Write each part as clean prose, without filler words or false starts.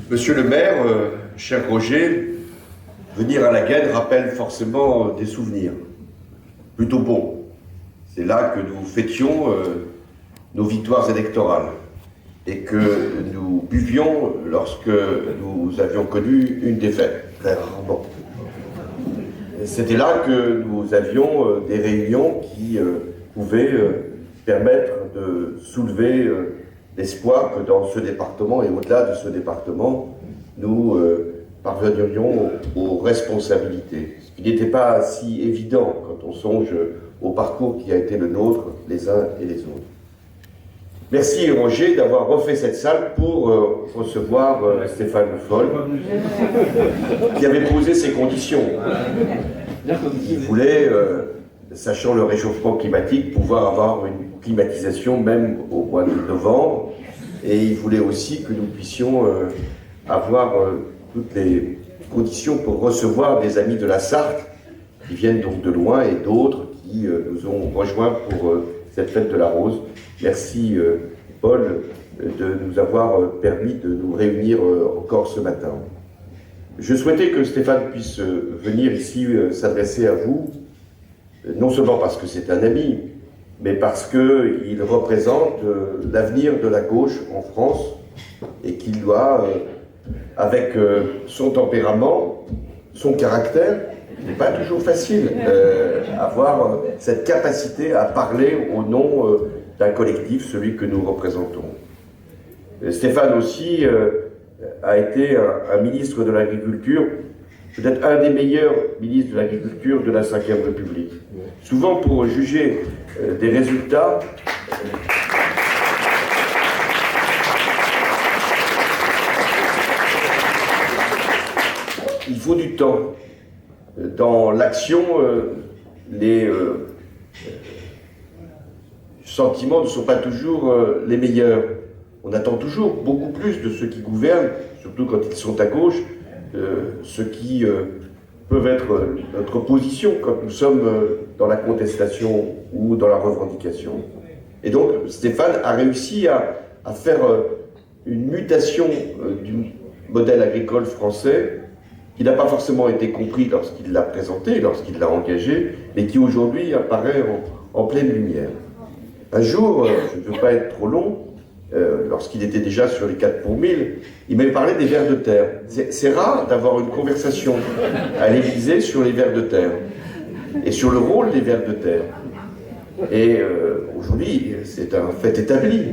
Monsieur le maire, cher Roger, venir à la Gaine rappelle forcément des souvenirs, plutôt bons. C'est là que nous fêtions nos victoires électorales et que nous buvions lorsque nous avions connu une défaite, très rarement. C'était là que nous avions des réunions qui pouvaient permettre de soulever l'espoir que dans ce département et au-delà de ce département, nous parvenions aux responsabilités. Ce qui n'était pas si évident quand on songe au parcours qui a été le nôtre, les uns et les autres. Merci Roger d'avoir refait cette salle pour recevoir Stéphane Le Foll, qui avait posé ses conditions. Il voulait, sachant le réchauffement climatique, pouvoir avoir une climatisation même au mois de novembre, et il voulait aussi que nous puissions avoir toutes les conditions pour recevoir des amis de la Sarthe, qui viennent donc de loin, et d'autres qui nous ont rejoints pour cette fête de la Rose. Merci Paul de nous avoir permis de nous réunir encore ce matin. Je souhaitais que Stéphane puisse venir ici s'adresser à vous, non seulement parce que c'est un ami, mais parce qu'il représente l'avenir de la gauche en France et qu'il doit, avec son tempérament, son caractère, ce n'est pas toujours facile, avoir cette capacité à parler au nom d'un collectif, celui que nous représentons. Stéphane aussi a été un ministre de l'Agriculture, peut-être un des meilleurs ministres de l'Agriculture de la Ve République. Souvent, pour juger des résultats, il faut du temps. Dans l'action, les sentiments ne sont pas toujours les meilleurs. On attend toujours beaucoup plus de ceux qui gouvernent, surtout quand ils sont à gauche, ceux qui peuvent être notre position quand nous sommes dans la contestation ou dans la revendication. Et donc Stéphane a réussi à faire une mutation du modèle agricole français qui n'a pas forcément été compris lorsqu'il l'a présenté, lorsqu'il l'a engagé, mais qui aujourd'hui apparaît en pleine lumière. Un jour, je ne veux pas être trop long, lorsqu'il était déjà sur les 4 pour 1000, il m'avait parlé des vers de terre. C'est rare d'avoir une conversation à l'Élysée sur les vers de terre et sur le rôle des vers de terre. Et aujourd'hui, c'est un fait établi.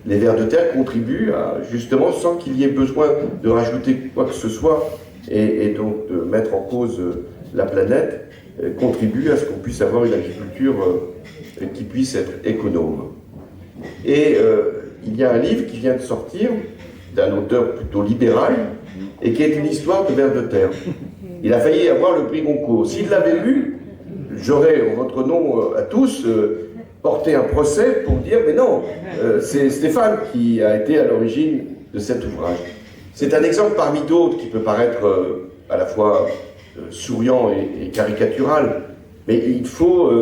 Les vers de terre contribuent à, justement, sans qu'il y ait besoin de rajouter quoi que ce soit, et donc de mettre en cause la planète, contribuent à ce qu'on puisse avoir une agriculture qui puisse être économe. Et il y a un livre qui vient de sortir, d'un auteur plutôt libéral, et qui est une histoire de vers de terre. Il a failli avoir le prix Goncourt. S'il l'avait lu, j'aurais, en votre nom à tous, porté un procès pour dire « mais non, c'est Stéphane qui a été à l'origine de cet ouvrage ». C'est un exemple parmi d'autres qui peut paraître à la fois souriant et caricatural, mais il faut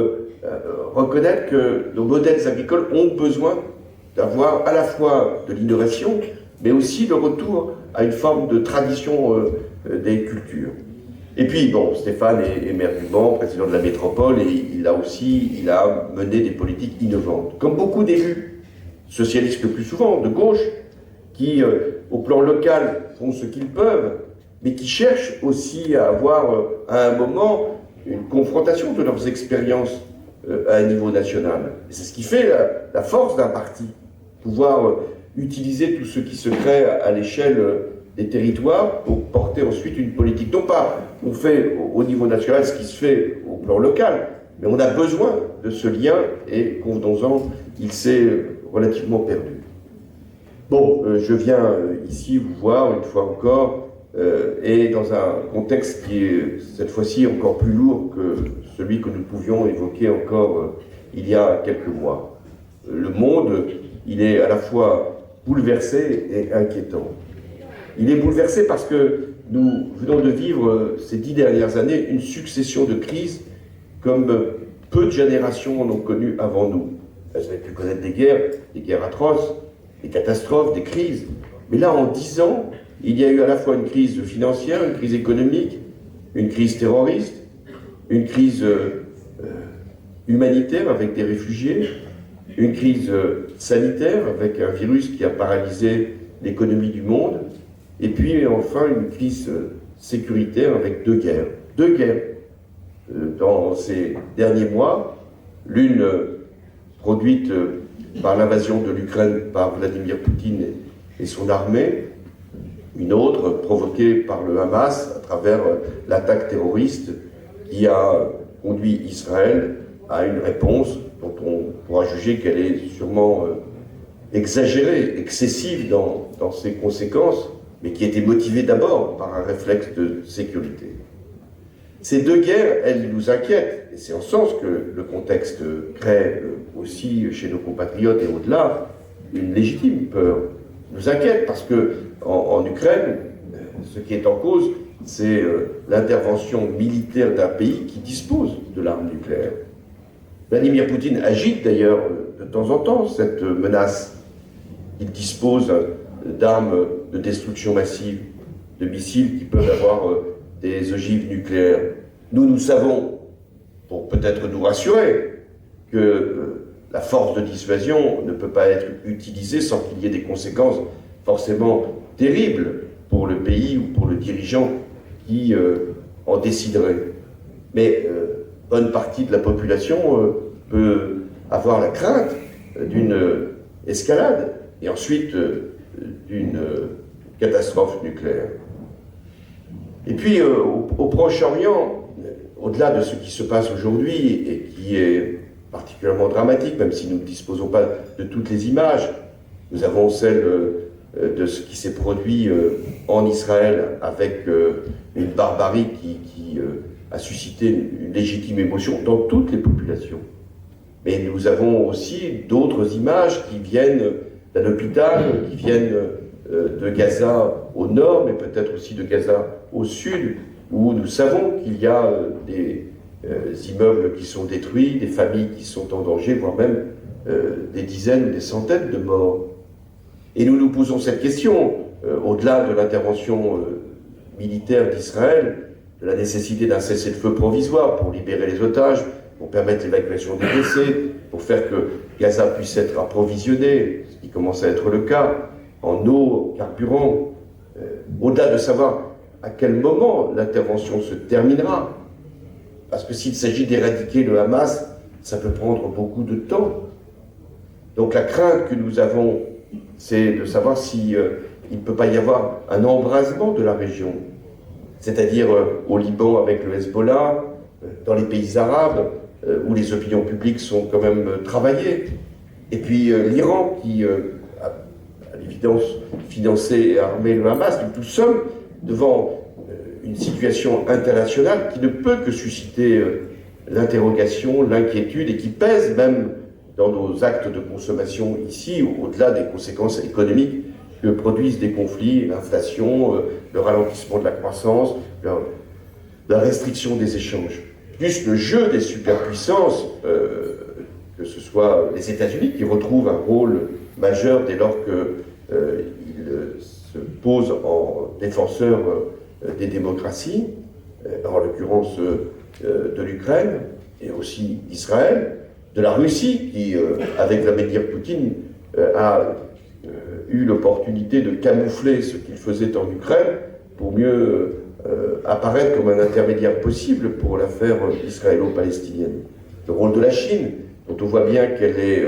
reconnaître que nos modèles agricoles ont besoin d'avoir à la fois de l'innovation, mais aussi le retour à une forme de tradition des cultures. Et puis, bon, Stéphane est maire du Mans, président de la métropole, et il a mené des politiques innovantes. Comme beaucoup d'élus, socialistes le plus souvent, de gauche, qui, au plan local, font ce qu'ils peuvent, mais qui cherchent aussi à avoir, à un moment, une confrontation de leurs expériences à un niveau national. C'est ce qui fait la force d'un parti, pouvoir utiliser tout ce qui se crée à l'échelle des territoires pour porter ensuite une politique. Non pas on fait au niveau national ce qui se fait au plan local, mais on a besoin de ce lien et, convenons-en, il s'est relativement perdu. Bon, je viens ici vous voir une fois encore, et dans un contexte qui est cette fois-ci encore plus lourd que celui que nous pouvions évoquer encore il y a quelques mois. Le monde, il est à la fois bouleversé et inquiétant. Il est bouleversé parce que nous venons de vivre ces 10 dernières années une succession de crises comme peu de générations en ont connu avant nous. Elles avaient pu connaître des guerres atroces, des catastrophes, des crises. Mais là, en 10 ans, il y a eu à la fois une crise financière, une crise économique, une crise terroriste, une crise humanitaire avec des réfugiés, une crise sanitaire avec un virus qui a paralysé l'économie du monde, et puis enfin une crise sécuritaire avec deux guerres. Deux guerres dans ces derniers mois, l'une produite par l'invasion de l'Ukraine par Vladimir Poutine et son armée, une autre provoquée par le Hamas à travers l'attaque terroriste qui a conduit Israël à une réponse dont on pourra juger qu'elle est sûrement exagérée, excessive dans ses conséquences, mais qui était motivée d'abord par un réflexe de sécurité. Ces deux guerres, elles nous inquiètent, et c'est en ce sens que le contexte crée aussi chez nos compatriotes et au-delà une légitime peur. Nous inquiète parce que en Ukraine, ce qui est en cause, c'est l'intervention militaire d'un pays qui dispose de l'arme nucléaire. Vladimir Poutine agite d'ailleurs de temps en temps cette menace. Il dispose d'armes de destruction massive, de missiles qui peuvent avoir des ogives nucléaires. Nous savons, pour peut-être nous rassurer, que la force de dissuasion ne peut pas être utilisée sans qu'il y ait des conséquences forcément terribles pour le pays ou pour le dirigeant qui en déciderait. Mais bonne partie de la population peut avoir la crainte d'une escalade et ensuite d'une catastrophe nucléaire. Et puis au Proche-Orient, au-delà de ce qui se passe aujourd'hui et qui est particulièrement dramatique, même si nous ne disposons pas de toutes les images, nous avons celle de ce qui s'est produit en Israël avec une barbarie qui a suscité une légitime émotion dans toutes les populations. Mais nous avons aussi d'autres images qui viennent d'un hôpital, qui viennent de Gaza au nord, mais peut-être aussi de Gaza au sud, où nous savons qu'il y a des immeubles qui sont détruits, des familles qui sont en danger, voire même des dizaines ou des centaines de morts. Et nous nous posons cette question, au-delà de l'intervention militaire d'Israël, de la nécessité d'un cessez-le-feu provisoire pour libérer les otages, pour permettre l'évacuation des blessés, pour faire que Gaza puisse être approvisionné, ce qui commence à être le cas, en eau, carburant, au-delà de savoir à quel moment l'intervention se terminera. Parce que s'il s'agit d'éradiquer le Hamas, ça peut prendre beaucoup de temps. Donc la crainte que nous avons, c'est de savoir si il ne peut pas y avoir un embrasement de la région, c'est-à-dire au Liban avec le Hezbollah, dans les pays arabes, où les opinions publiques sont quand même travaillées, et puis l'Iran qui a à l'évidence financé et armé le Hamas. Nous sommes devant une situation internationale qui ne peut que susciter l'interrogation, l'inquiétude, et qui pèse même dans nos actes de consommation ici, au-delà des conséquences économiques que produisent des conflits, l'inflation, le ralentissement de la croissance, la restriction des échanges. Plus le jeu des superpuissances, que ce soit les États-Unis qui retrouvent un rôle majeur dès lors qu'ils se posent en défenseurs des démocraties, en l'occurrence de l'Ukraine et aussi d'Israël, de la Russie qui, avec Vladimir Poutine, a eu l'opportunité de camoufler ce qu'il faisait en Ukraine pour mieux apparaître comme un intermédiaire possible pour l'affaire israélo-palestinienne. Le rôle de la Chine, dont on voit bien qu'elle est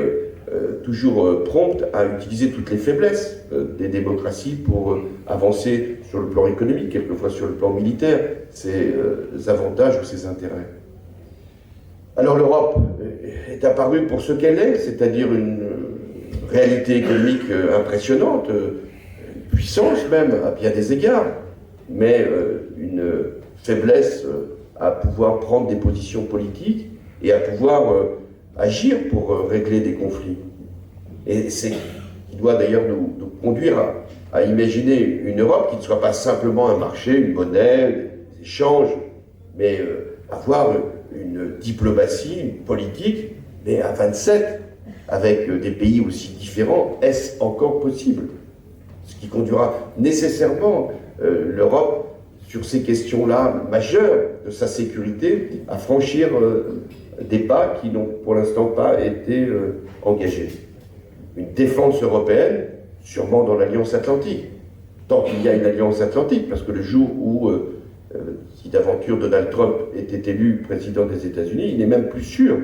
toujours prompte à utiliser toutes les faiblesses des démocraties pour avancer sur le plan économique, quelquefois sur le plan militaire, ses avantages ou ses intérêts. Alors l'Europe est apparue pour ce qu'elle est, c'est-à-dire une réalité économique impressionnante, une puissance même à bien des égards, mais une faiblesse à pouvoir prendre des positions politiques et à pouvoir agir pour régler des conflits. Et c'est qui doit d'ailleurs nous conduire à imaginer une Europe qui ne soit pas simplement un marché, une monnaie, des échanges, mais avoir une diplomatie, une politique, mais à 27, avec des pays aussi différents, est-ce encore possible? Ce qui conduira nécessairement l'Europe, sur ces questions-là majeures de sa sécurité, à franchir des pas qui n'ont pour l'instant pas été engagés. Une défense européenne, sûrement dans l'Alliance Atlantique, tant qu'il y a une Alliance Atlantique, parce que le jour où, si d'aventure Donald Trump était élu président des États-Unis, il n'est même plus sûr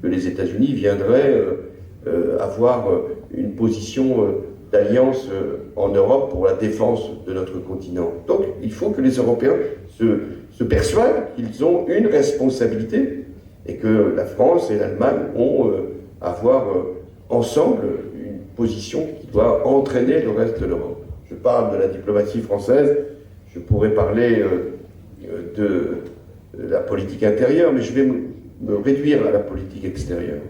que les États-Unis viendraient avoir une position d'alliance en Europe pour la défense de notre continent. Donc il faut que les Européens se persuadent qu'ils ont une responsabilité et que la France et l'Allemagne ont à avoir ensemble une position qui doit entraîner le reste de l'Europe. Je parle de la diplomatie française, je pourrais parler de la politique intérieure, mais je vais me réduire à la politique extérieure.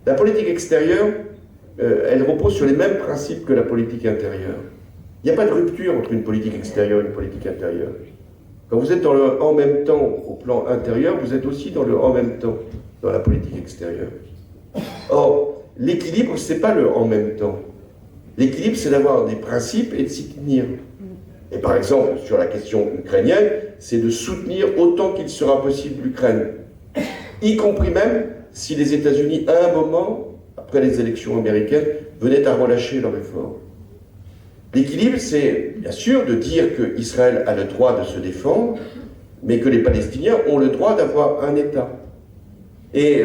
La politique extérieure, elle repose sur les mêmes principes que la politique intérieure. Il n'y a pas de rupture entre une politique extérieure et une politique intérieure. Quand vous êtes dans le « en même temps » au plan intérieur, vous êtes aussi dans le « en même temps » dans la politique extérieure. Or, l'équilibre, ce n'est pas le « en même temps ». L'équilibre, c'est d'avoir des principes et de s'y tenir. Et par exemple, sur la question ukrainienne, c'est de soutenir autant qu'il sera possible l'Ukraine, y compris même si les États-Unis, à un moment, après les élections américaines, venaient à relâcher leur effort. L'équilibre, c'est bien sûr de dire qu'Israël a le droit de se défendre, mais que les Palestiniens ont le droit d'avoir un État. Et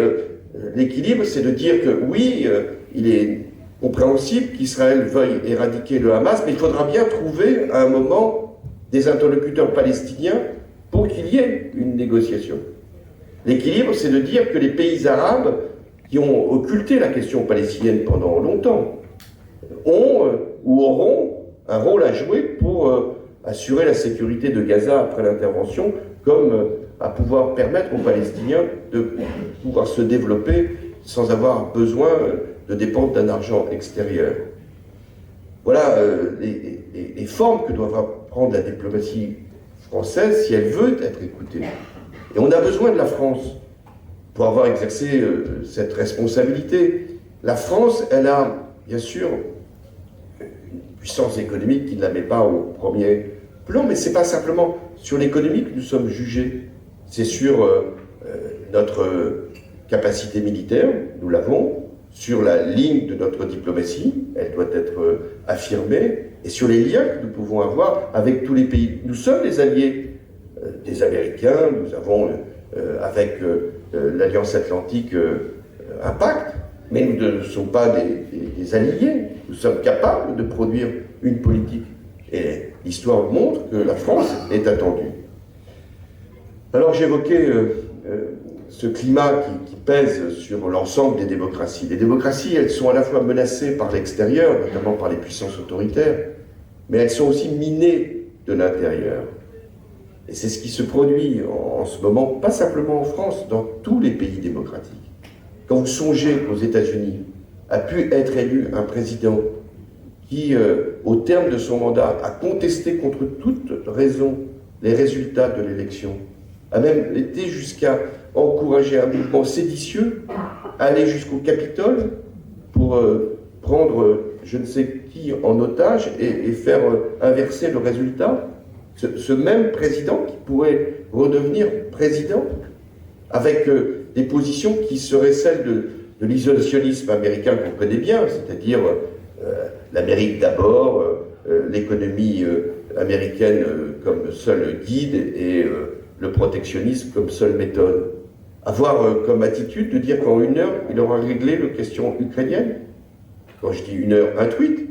l'équilibre, c'est de dire que oui, il est compréhensible qu'Israël veuille éradiquer le Hamas, mais il faudra bien trouver à un moment des interlocuteurs palestiniens pour qu'il y ait une négociation. L'équilibre, c'est de dire que les pays arabes qui ont occulté la question palestinienne pendant longtemps ont ou auront un rôle à jouer pour assurer la sécurité de Gaza après l'intervention, comme à pouvoir permettre aux Palestiniens de pouvoir se développer sans avoir besoin de dépendre d'un argent extérieur. Voilà les formes que doit prendre la diplomatie française si elle veut être écoutée. Et on a besoin de la France pour avoir exercé cette responsabilité. La France, elle a, bien sûr, une puissance économique qui ne la met pas au premier plan, mais ce n'est pas simplement sur l'économie que nous sommes jugés. C'est sur notre capacité militaire, nous l'avons, sur la ligne de notre diplomatie, elle doit être affirmée, et sur les liens que nous pouvons avoir avec tous les pays. Nous sommes les alliés des Américains, nous avons avec l'Alliance Atlantique un pacte, mais nous ne sommes pas des alliés. Nous sommes capables de produire une politique. Et l'histoire montre que la France est attendue. Alors j'évoquais ce climat qui pèse sur l'ensemble des démocraties. Les démocraties, elles sont à la fois menacées par l'extérieur, notamment par les puissances autoritaires, mais elles sont aussi minées de l'intérieur. Et c'est ce qui se produit en ce moment, pas simplement en France, dans tous les pays démocratiques. Quand vous songez qu'aux États-Unis a pu être élu un président qui, au terme de son mandat, a contesté contre toute raison les résultats de l'élection, a même été jusqu'à encourager un mouvement séditieux, aller jusqu'au Capitole pour prendre je ne sais qui en otage et faire inverser le résultat. Ce même président qui pourrait redevenir président avec des positions qui seraient celles de l'isolationnisme américain qu'on connaît bien, c'est-à-dire l'Amérique d'abord, l'économie américaine comme seul guide et le protectionnisme comme seule méthode. Avoir comme attitude de dire qu'en 1 heure, il aura réglé la question ukrainienne. Quand je dis 1 heure, un tweet,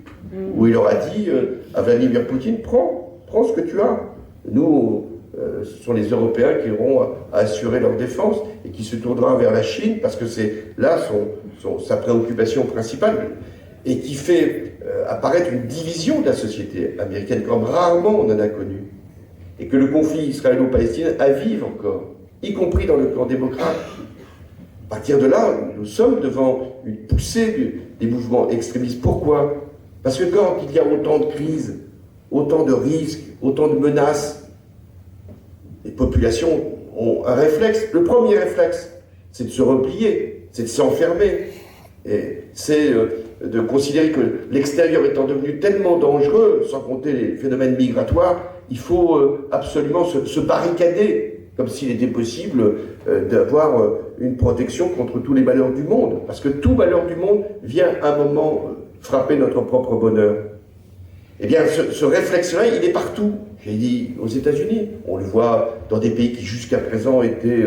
où il aura dit à Vladimir Poutine, prends ce que tu as. Nous, ce sont les Européens qui auront à assurer leur défense et qui se tournera vers la Chine parce que c'est là sa préoccupation principale et qui fait apparaître une division de la société américaine comme rarement on en a connu. Et que le conflit israélo-palestinien avive encore, y compris dans le camp démocrate. À partir de là, nous sommes devant une poussée des mouvements extrémistes. Pourquoi? Parce que quand il y a autant de crises, autant de risques, autant de menaces, les populations ont un réflexe. Le premier réflexe, c'est de se replier, c'est de s'enfermer. C'est de considérer que l'extérieur étant devenu tellement dangereux, sans compter les phénomènes migratoires, il faut absolument se barricader, comme s'il était possible d'avoir une protection contre tous les malheurs du monde. Parce que tout malheur du monde vient à un moment frapper notre propre bonheur. Eh bien, ce réflexe-là, il est partout. J'ai dit aux États-Unis, on le voit dans des pays qui jusqu'à présent étaient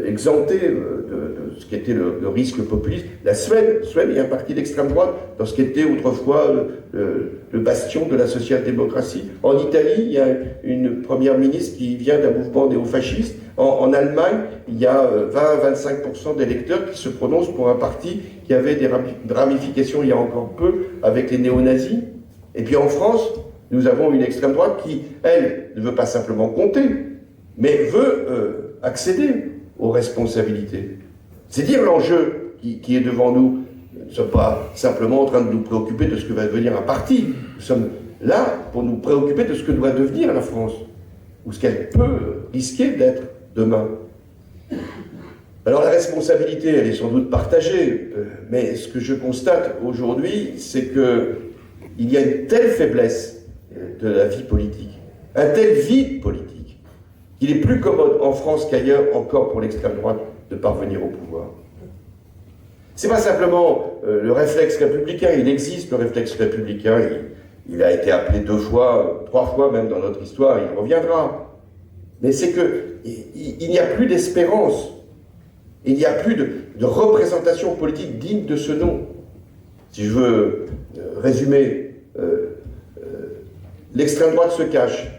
exemptés de ce qui était le risque populiste. La Suède, il y a un parti d'extrême droite dans ce qui était autrefois le bastion de la social-démocratie. En Italie, il y a une première ministre qui vient d'un mouvement néofasciste. En Allemagne, il y a 20-25% d'électeurs qui se prononcent pour un parti qui avait des ramifications il y a encore peu avec les néo-nazis. Et puis en France, nous avons une extrême droite qui, elle, ne veut pas simplement compter, mais veut accéder aux responsabilités. C'est dire l'enjeu qui est devant nous. Nous ne sommes pas simplement en train de nous préoccuper de ce que va devenir un parti. Nous sommes là pour nous préoccuper de ce que doit devenir la France, ou ce qu'elle peut risquer d'être demain. Alors la responsabilité, elle est sans doute partagée, mais ce que je constate aujourd'hui, c'est qu'il y a une telle faiblesse de la vie politique, un tel vide politique, qu'il est plus commode en France qu'ailleurs encore pour l'extrême droite de parvenir au pouvoir. C'est pas simplement le réflexe républicain, il existe le réflexe républicain, il a été appelé 2 fois, 3 fois même dans notre histoire, il reviendra. Mais c'est qu'il n'y a plus d'espérance, il n'y a plus de représentation politique digne de ce nom. Si je veux résumer, l'extrême droite se cache,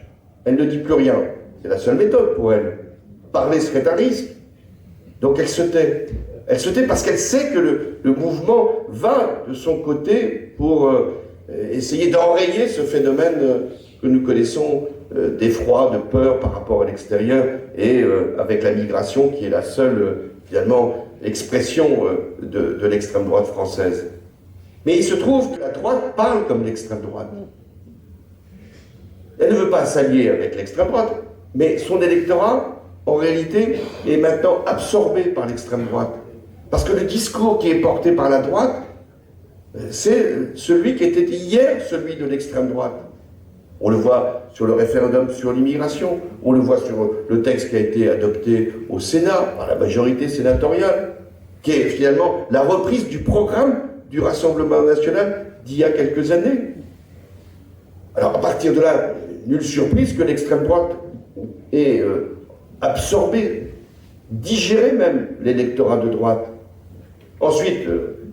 elle ne dit plus rien, c'est la seule méthode pour elle. Parler serait un risque, donc elle se tait. Elle se tait parce qu'elle sait que le mouvement va de son côté pour essayer d'enrayer ce phénomène que nous connaissons d'effroi, de peur par rapport à l'extérieur, et avec la migration qui est la seule, finalement, expression de l'extrême droite française. Mais il se trouve que la droite parle comme l'extrême droite. Elle ne veut pas s'allier avec l'extrême droite, mais son électorat, en réalité, est maintenant absorbé par l'extrême droite. Parce que le discours qui est porté par la droite, c'est celui qui était hier celui de l'extrême droite. On le voit sur le référendum sur l'immigration, on le voit sur le texte qui a été adopté au Sénat, par la majorité sénatoriale, qui est finalement la reprise du programme du Rassemblement national d'il y a quelques années. Alors à partir de là, nulle surprise que l'extrême droite ait absorbé, digéré même l'électorat de droite. Ensuite,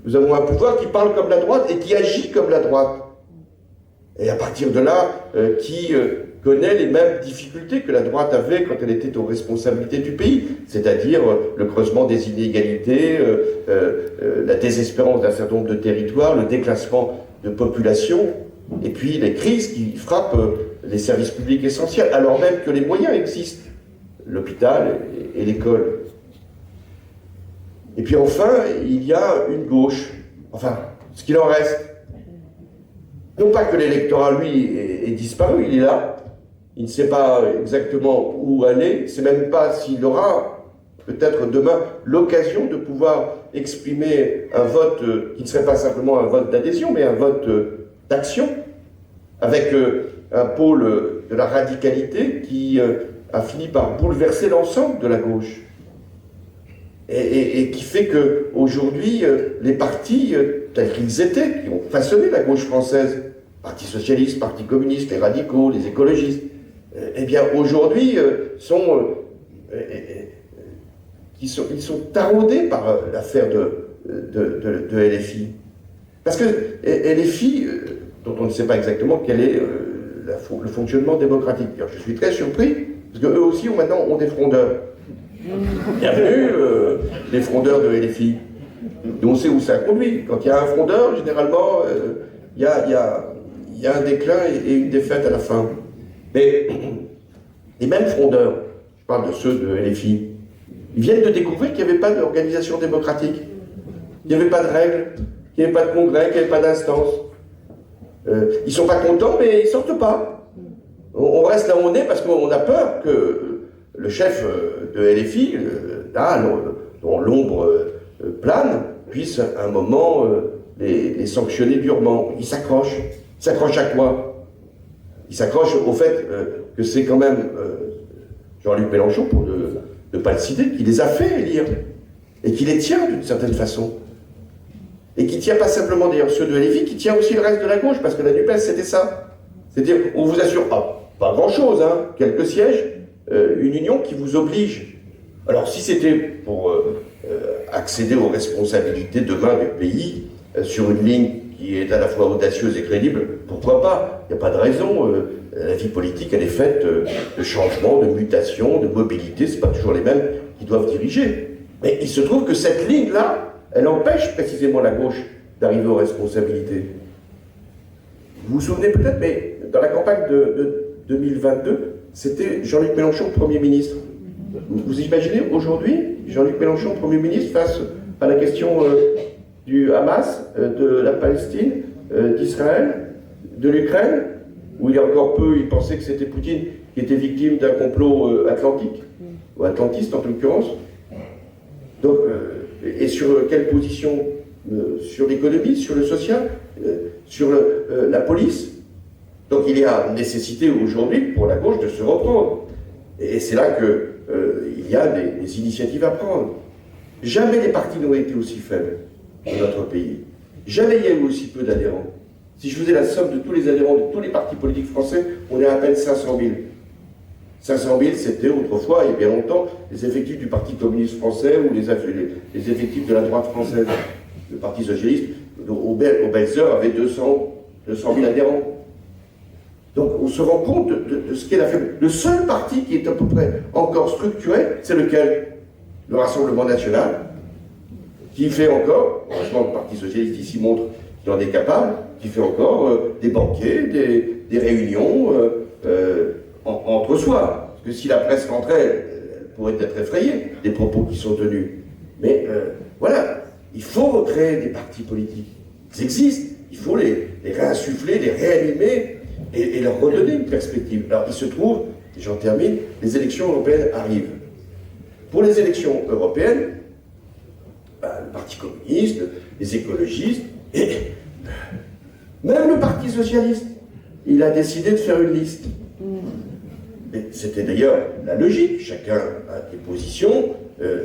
nous avons un pouvoir qui parle comme la droite et qui agit comme la droite. Et à partir de là, qui connaît les mêmes difficultés que la droite avait quand elle était aux responsabilités du pays, c'est-à-dire le creusement des inégalités, la désespérance d'un certain nombre de territoires, le déclassement de population, et puis les crises qui frappent les services publics essentiels, alors même que les moyens existent, l'hôpital et l'école. Et puis enfin, il y a une gauche, enfin, ce qu'il en reste. Non pas que l'électorat, lui, ait disparu, il est là. Il ne sait pas exactement où aller, il ne sait même pas s'il aura, peut-être demain, l'occasion de pouvoir exprimer un vote qui ne serait pas simplement un vote d'adhésion, mais un vote d'action, avec un pôle de la radicalité qui a fini par bouleverser l'ensemble de la gauche. Et qui fait qu'aujourd'hui, les partis tels qu'ils étaient, qui ont façonné la gauche française, Parti socialiste, Parti communiste, les radicaux, les écologistes, eh bien aujourd'hui ils sont taraudés par l'affaire de LFI. Parce que LFI, dont on ne sait pas exactement quel est le fonctionnement démocratique. Alors, je suis très surpris, parce qu'eux aussi maintenant ont des frondeurs. Bienvenue, les frondeurs de LFI. Et on sait où ça conduit. Quand il y a un frondeur, généralement, il y a un déclin et une défaite à la fin. Mais les mêmes frondeurs, je parle de ceux de LFI, ils viennent de découvrir qu'il n'y avait pas d'organisation démocratique, qu'il n'y avait pas de règles, qu'il n'y avait pas de congrès, qu'il n'y avait pas d'instance. Ils ne sont pas contents, mais ils ne sortent pas. On reste là où on est parce qu'on a peur que le chef de LFI, là, dont l'ombre plane, puisse à un moment les sanctionner durement. Il s'accroche. Il s'accroche à quoi? Il s'accroche au fait que c'est quand même Jean-Luc Mélenchon, pour ne pas le citer, qui les a fait élire, et qui les tient d'une certaine façon. Et qui tient pas simplement d'ailleurs ceux de LFI, qui tient aussi le reste de la gauche, parce que la NUPES c'était ça. C'est-à-dire, on vous assure, pas grand-chose, hein, quelques sièges, une union qui vous oblige. Alors si c'était pour accéder aux responsabilités demain du pays, sur une ligne qui est à la fois audacieuse et crédible, pourquoi pas? Il n'y a pas de raison. La vie politique, elle est faite de changements, de mutations, de mobilité, c'est pas toujours les mêmes qui doivent diriger. Mais il se trouve que cette ligne-là, elle empêche précisément la gauche d'arriver aux responsabilités. Vous vous souvenez peut-être, mais dans la campagne de 2022, c'était Jean-Luc Mélenchon Premier ministre. Vous imaginez aujourd'hui Jean-Luc Mélenchon Premier ministre face à la question du Hamas, de la Palestine, d'Israël, de l'Ukraine, où il y a encore peu, il pensait que c'était Poutine qui était victime d'un complot atlantique, ou atlantiste en l'occurrence. Donc, et sur quelle position? Sur l'économie, sur le social, sur la police. Donc il y a nécessité aujourd'hui pour la gauche de se reprendre. Et c'est là qu'il y a des initiatives à prendre. Jamais les partis n'ont été aussi faibles dans notre pays. Jamais il y a eu aussi peu d'adhérents. Si je faisais la somme de tous les adhérents de tous les partis politiques français, on est à peine 500 000. 500 000, c'était autrefois, il y a bien longtemps, les effectifs du Parti communiste français ou les effectifs de la droite française. Le Parti socialiste, au belles heures, avait 200 000 adhérents. Donc on se rend compte de ce qu'est la faiblesse. Le seul parti qui est à peu près encore structuré, c'est lequel? Le Rassemblement national, qui fait encore, heureusement le Parti socialiste ici montre qu'il en est capable, qui fait encore des banquets, des réunions entre soi. Parce que si la presse rentrait, elle pourrait être effrayée des propos qui sont tenus. Mais voilà, il faut recréer des partis politiques. Ils existent, il faut les réinsuffler, les réanimer et leur redonner une perspective. Alors il se trouve, et j'en termine, les élections européennes arrivent. Pour les élections européennes, le Parti communiste, les écologistes, et même le Parti socialiste, il a décidé de faire une liste. C'était d'ailleurs la logique, chacun a des positions,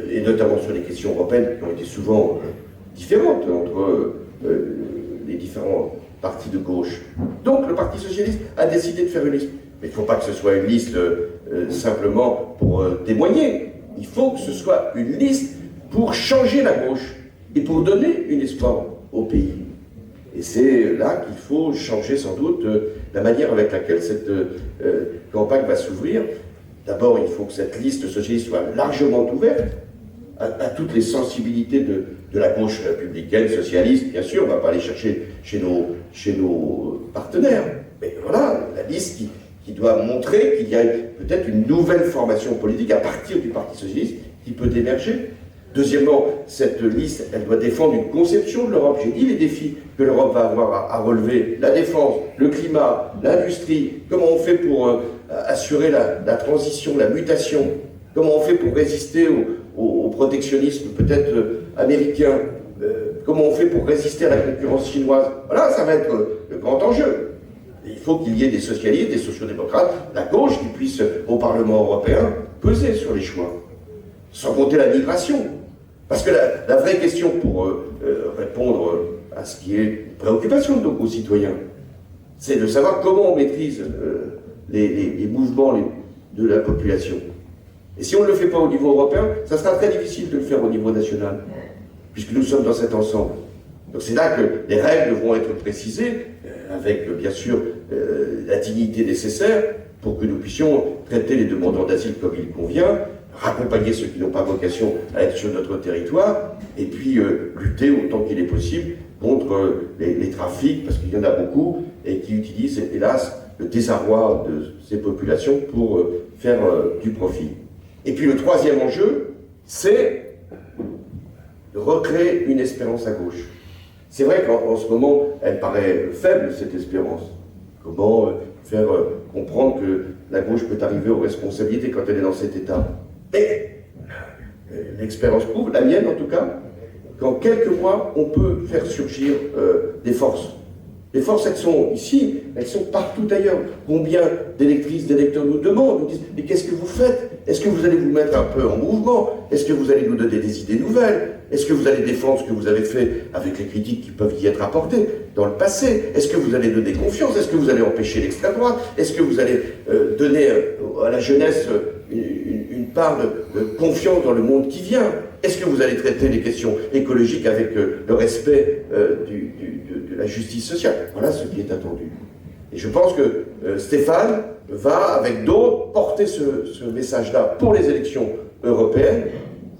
et notamment sur les questions européennes qui ont été souvent différentes entre les différents partis de gauche. Donc le Parti socialiste a décidé de faire une liste. Mais il ne faut pas que ce soit une liste simplement pour témoigner. Il faut que ce soit une liste pour changer la gauche et pour donner un espoir au pays. Et c'est là qu'il faut changer sans doute la manière avec laquelle cette campagne va s'ouvrir. D'abord, il faut que cette liste socialiste soit largement ouverte à toutes les sensibilités de la gauche républicaine, socialiste, bien sûr, on ne va pas aller chercher chez nos partenaires. Mais voilà, la liste qui doit montrer qu'il y a peut-être une nouvelle formation politique à partir du Parti socialiste qui peut émerger. Deuxièmement, cette liste, elle doit défendre une conception de l'Europe. J'ai dit les défis que l'Europe va avoir à relever, la défense, le climat, l'industrie, comment on fait pour assurer la transition, la mutation, comment on fait pour résister au protectionnisme peut-être américain, comment on fait pour résister à la concurrence chinoise. Voilà, ça va être le grand enjeu. Et il faut qu'il y ait des socialistes, des sociodémocrates, la gauche qui puisse, au Parlement européen, peser sur les choix. Sans compter la migration. Parce que la vraie question pour répondre à ce qui est une préoccupation de nos concitoyens, c'est de savoir comment on maîtrise les mouvements de la population. Et si on ne le fait pas au niveau européen, ça sera très difficile de le faire au niveau national, puisque nous sommes dans cet ensemble. Donc c'est là que les règles vont être précisées, avec bien sûr la dignité nécessaire, pour que nous puissions traiter les demandeurs d'asile comme il convient, raccompagner ceux qui n'ont pas vocation à être sur notre territoire, et puis lutter autant qu'il est possible contre les trafics, parce qu'il y en a beaucoup, et qui utilisent, hélas, le désarroi de ces populations pour faire du profit. Et puis le troisième enjeu, c'est de recréer une espérance à gauche. C'est vrai qu'en ce moment, elle paraît faible, cette espérance. Comment faire comprendre que la gauche peut arriver aux responsabilités quand elle est dans cet état? Mais l'expérience prouve, la mienne en tout cas, qu'en quelques mois, on peut faire surgir des forces. Les forces, elles sont ici, elles sont partout ailleurs. Combien d'électrices, d'électeurs nous demandent, nous disent « Mais qu'est-ce que vous faites? Est-ce que vous allez vous mettre un peu en mouvement? Est-ce que vous allez nous donner des idées nouvelles? Est-ce que vous allez défendre ce que vous avez fait avec les critiques qui peuvent y être apportées dans le passé? Est-ce que vous allez donner confiance? Est-ce que vous allez empêcher l'extrême droite? Est-ce que vous allez donner à la jeunesse une part de confiance dans le monde qui vient? Est-ce que vous allez traiter les questions écologiques avec le respect de la justice sociale? Voilà ce qui est attendu. Et je pense que Stéphane va, avec d'autres, porter ce message-là pour les élections européennes.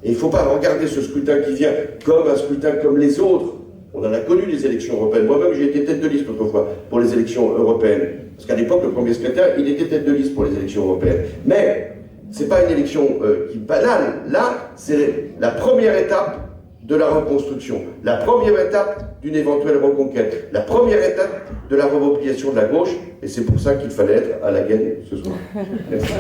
Et il ne faut pas regarder ce scrutin qui vient comme un scrutin comme les autres. On en a connu les élections européennes. Moi-même, j'ai été tête de liste autrefois pour les élections européennes. Parce qu'à l'époque, le premier secrétaire, il était tête de liste pour les élections européennes. Mais ce n'est pas une élection qui banale. Là, c'est la première étape de la reconstruction, la première étape d'une éventuelle reconquête, la première étape de la remobilisation de la gauche, et c'est pour ça qu'il fallait être à la gaine ce soir. Merci.